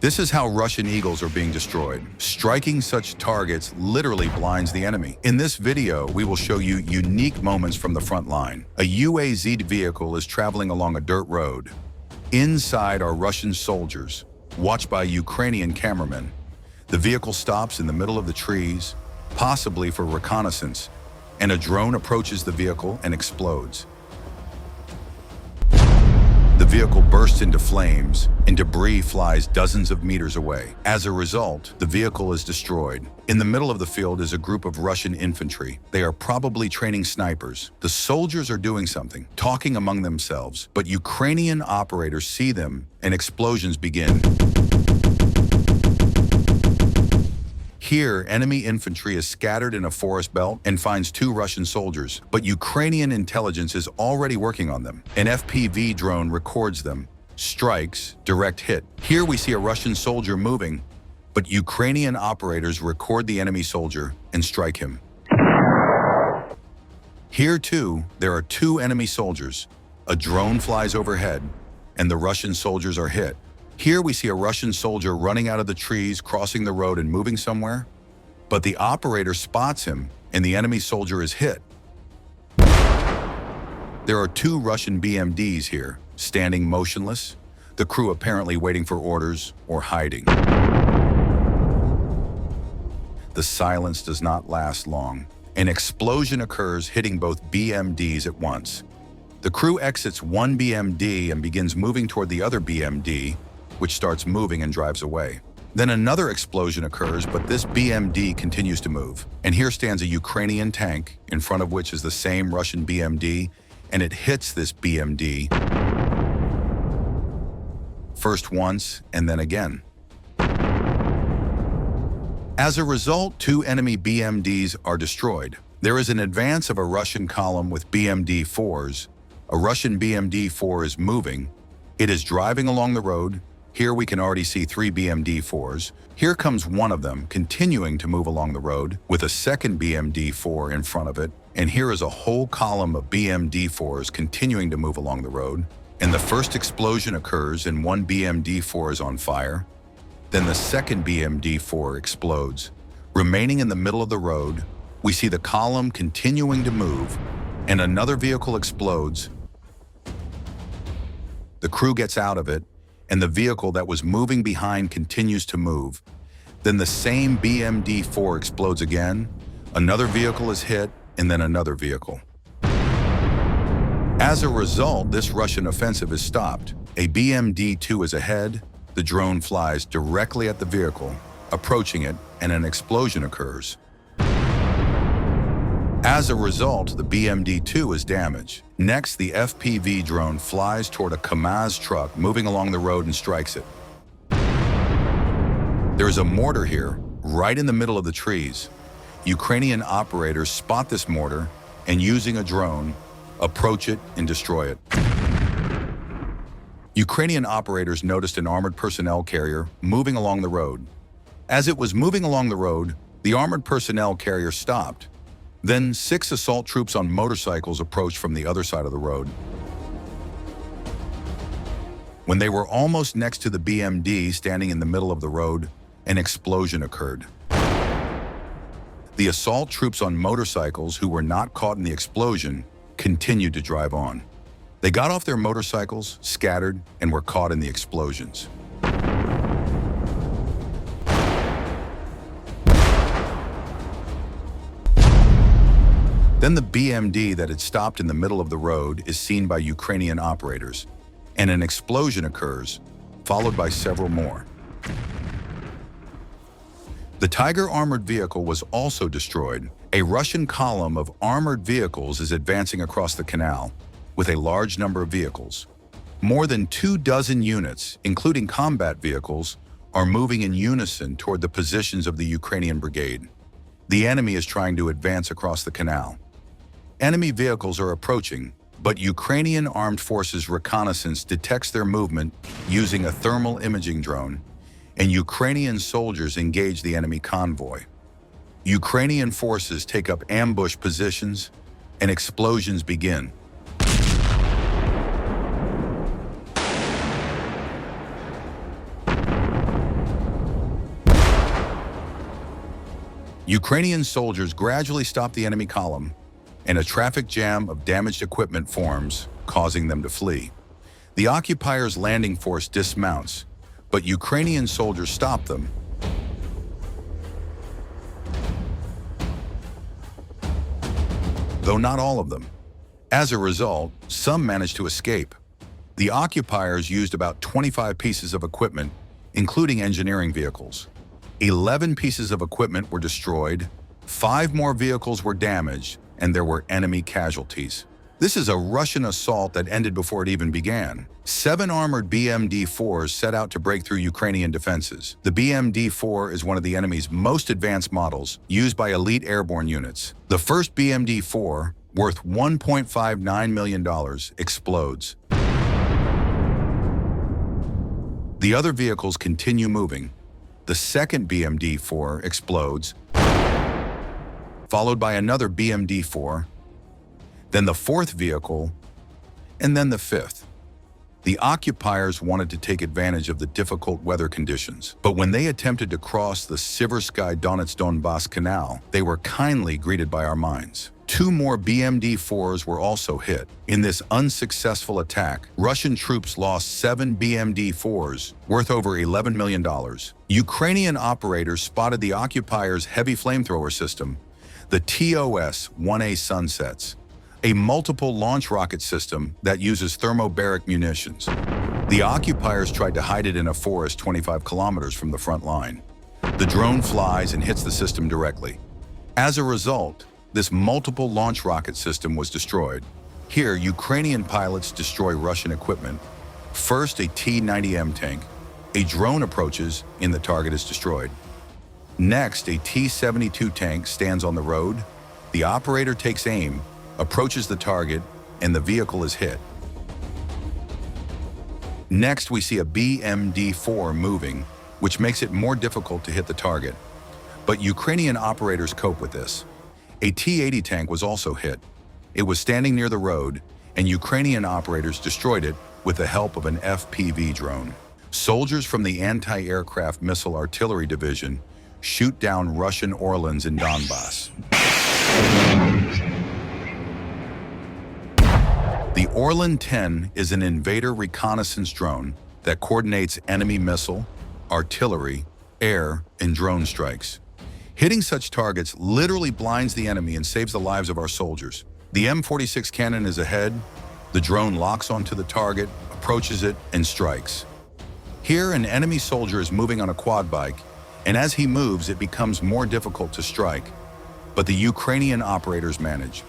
This is how Russian Eagles are being destroyed. Striking such targets literally blinds the enemy. In this video, we will show you unique moments from the front line. A UAZ vehicle is traveling along a dirt road. Inside are Russian soldiers, watched by Ukrainian cameramen. The vehicle stops in the middle of the trees, possibly for reconnaissance, and a drone approaches the vehicle and explodes. The vehicle bursts into flames, and debris flies dozens of meters away. As a result, the vehicle is destroyed. In the middle of the field is a group of Russian infantry. They are probably training snipers. The soldiers are doing something, talking among themselves, but Ukrainian operators see them, and explosions begin. Here, enemy infantry is scattered in a forest belt and finds 2 Russian soldiers, but Ukrainian intelligence is already working on them. An FPV drone records them, strikes, direct hit. Here we see a Russian soldier moving, but Ukrainian operators record the enemy soldier and strike him. Here too, there are 2 enemy soldiers. A drone flies overhead, and the Russian soldiers are hit. Here we see a Russian soldier running out of the trees, crossing the road and moving somewhere, but the operator spots him and the enemy soldier is hit. There are 2 Russian BMDs here, standing motionless, the crew apparently waiting for orders or hiding. The silence does not last long. An explosion occurs, hitting both BMDs at once. The crew exits one BMD and begins moving toward the other BMD, which starts moving and drives away. Then another explosion occurs, but this BMD continues to move. And here stands a Ukrainian tank, in front of which is the same Russian BMD, and it hits this BMD first once and then again. As a result, 2 enemy BMDs are destroyed. There is an advance of a Russian column with BMD-4s. A Russian BMD-4 is moving. It is driving along the road. Here we can already see 3 BMD-4s. Here comes one of them, continuing to move along the road, with a second BMD-4 in front of it. And here is a whole column of BMD-4s continuing to move along the road. And the first explosion occurs and one BMD-4 is on fire. Then the second BMD-4 explodes. Remaining in the middle of the road, we see the column continuing to move, and another vehicle explodes. The crew gets out of it, and the vehicle that was moving behind continues to move. Then the same BMD-4 explodes again, another vehicle is hit, and then another vehicle. As a result, this Russian offensive is stopped. A BMD-2 is ahead, the drone flies directly at the vehicle, approaching it, and an explosion occurs. As a result, the BMD-2 is damaged. Next, the FPV drone flies toward a Kamaz truck moving along the road and strikes it. There is a mortar here, right in the middle of the trees. Ukrainian operators spot this mortar and, using a drone, approach it and destroy it. Ukrainian operators noticed an armored personnel carrier moving along the road. As it was moving along the road, the armored personnel carrier stopped. Then 6 assault troops on motorcycles approached from the other side of the road. When they were almost next to the BMD standing in the middle of the road, an explosion occurred. The assault troops on motorcycles who were not caught in the explosion continued to drive on. They got off their motorcycles, scattered, and were caught in the explosions. Then the BMD that had stopped in the middle of the road is seen by Ukrainian operators, and an explosion occurs, followed by several more. The Tiger armored vehicle was also destroyed. A Russian column of armored vehicles is advancing across the canal, with a large number of vehicles. More than 24 units, including combat vehicles, are moving in unison toward the positions of the Ukrainian brigade. The enemy is trying to advance across the canal. Enemy vehicles are approaching, but Ukrainian armed forces reconnaissance detects their movement using a thermal imaging drone, and Ukrainian soldiers engage the enemy convoy. Ukrainian forces take up ambush positions, and explosions begin. Ukrainian soldiers gradually stop the enemy column, and a traffic jam of damaged equipment forms, causing them to flee. The occupiers' landing force dismounts, but Ukrainian soldiers stop them. Though not all of them. As a result, some managed to escape. The occupiers used about 25 pieces of equipment, including engineering vehicles. 11 pieces of equipment were destroyed, 5 more vehicles were damaged, and there were enemy casualties. This is a Russian assault that ended before it even began. 7 armored BMD-4s set out to break through Ukrainian defenses. The BMD-4 is one of the enemy's most advanced models, used by elite airborne units. The first BMD-4, worth $1.59 million, explodes. The other vehicles continue moving. The second BMD-4 explodes, followed by another BMD-4, then the fourth vehicle, and then the fifth. The occupiers wanted to take advantage of the difficult weather conditions, but when they attempted to cross the Siversky Donets-Donbass Canal, they were kindly greeted by our mines. 2 more BMD-4s were also hit. In this unsuccessful attack, Russian troops lost 7 BMD-4s, worth over $11 million. Ukrainian operators spotted the occupiers' heavy flamethrower system, the TOS-1A Sunsets, a multiple launch rocket system that uses thermobaric munitions. The occupiers tried to hide it in a forest 25 kilometers from the front line. The drone flies and hits the system directly. As a result, this multiple launch rocket system was destroyed. Here, Ukrainian pilots destroy Russian equipment. First, a T-90M tank. A drone approaches and the target is destroyed. Next, a T-72 tank stands on the road. The operator takes aim, approaches the target, and the vehicle is hit. Next, we see a BMD-4 moving, which makes it more difficult to hit the target. But Ukrainian operators cope with this. A T-80 tank was also hit. It was standing near the road, and Ukrainian operators destroyed it with the help of an FPV drone. Soldiers from the Anti-Aircraft Missile Artillery Division shoot down Russian Orlans in Donbass. The Orlan-10 is an invader reconnaissance drone that coordinates enemy missile, artillery, air, and drone strikes. Hitting such targets literally blinds the enemy and saves the lives of our soldiers. The M46 cannon is ahead. The drone locks onto the target, approaches it, and strikes. Here, an enemy soldier is moving on a quad bike, and as he moves, it becomes more difficult to strike. But the Ukrainian operators manage.